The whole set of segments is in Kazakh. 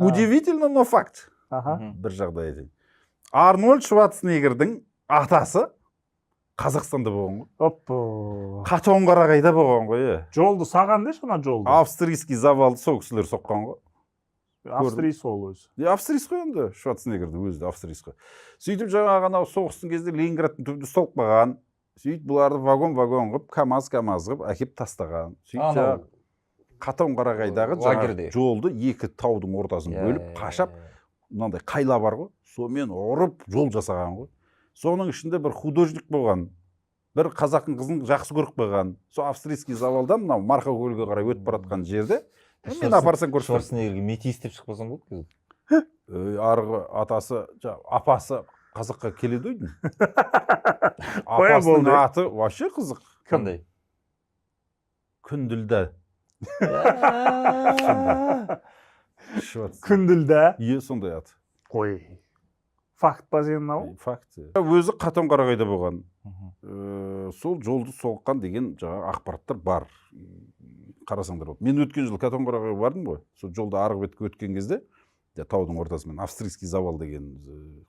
Удивительно, но факт. Бір жағдай айтайын. Арнольд Шварценеггердің атасы Қазақстанда болған ғой. Оппо. Қатонқарағайда болған ғой. Жолды саған деші ана жолды. Австрийский завалды сол кісілер соққан ғой. Австрийс ол өзі. Австрийс қой енді, Шварценеггерді өзі Австрийс қой. Сөйтіп жаңағы анау соғыстың кезде Ленинградтың түбінде соғып қалған. Сөйтіп бұларды вагон-вагон қып, КамАЗ қып әкеп тастаған. сөйтіп жаңағы Қатонқарағайдағы жаңағы жолды екі таудың ортасын бөліп қашап, мынандай қайла бар ғой, сонымен ұрып жол жасаған ғой. Соның ішінде бір художник болған, бір қазақтың қызын жақсы көріп қойған. Сол австрийский завалдан мынау Марқау көлге қарай өтіп баратқан жерде мен апарсаң көрсем. Шварценеггерге метис деп шықпасаң болды. Арғы атасы, апасы қазаққа келеді ойдың. Апасының аты вообще қызық. Қандай? Күнділді. Күнділді? Е, сондай аты. Қой. Факт ба сенің ау? Факт. Өзі Қатонқарағайда болған. Сол жолды соққан деген жаңағы ақпараттар бар. Қарасаңдар болды. Мен өткен жыл Қатонқарағайға бардым ғой. Сол жолда арғы бетке өткен кезде таудың ортасымен австрийский завал деген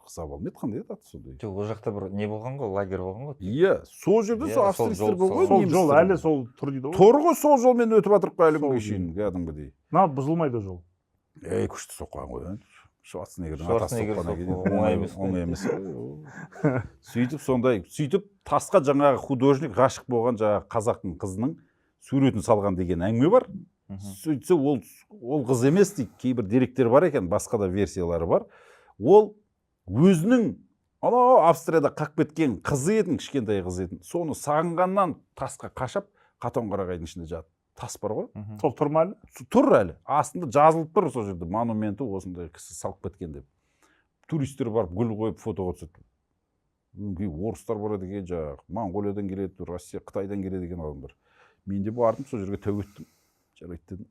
завал ма еді, қандай еді аты сондай? Жоқ, ол жақта бір не болған ғой, лагерь болған ғой. Иә, сол жерде сол австристер болған. Сол жол әлі сол тұр дейді ғой. Тұр ғой, сол жолмен өтіп жатырық қой әлі күнге шейін, кәдімгідей. На, бұзылмайды жол. Күшті соққан ғой. Шварценеггердің атасы соққаннан кейін оңай емес. Сөйтіп сондай, сөйтіп тасқа жаңағы художник ғашық болған жаңағы қазақтың қызының суретін салған деген әңгіме бар. Сөйтсе ол қыз емес дейді, кейбір деректер бар екен, басқа да версиялары бар. Ол өзінің анау Австрияда қақып кеткен қызы етін, кішкентай қыз етін, соны сағынғаннан тасқа қашап Қатонқарағайдың ішінде жатыр. Тас бар ғой. Сол тұр ма әлі? Тұр әлі. Астында жазылып тұр сол жерде монументі осындай кісі салып кеткен деп. Туристер барып гүл қойып фотоға түсірді. Орыстар барады екен, жаңағы Моңғолиядан келеді, Россия, Қытайдан келеді екен адамдар. Мен де бардым сол жерге тәу еттім. Жарайды дедім.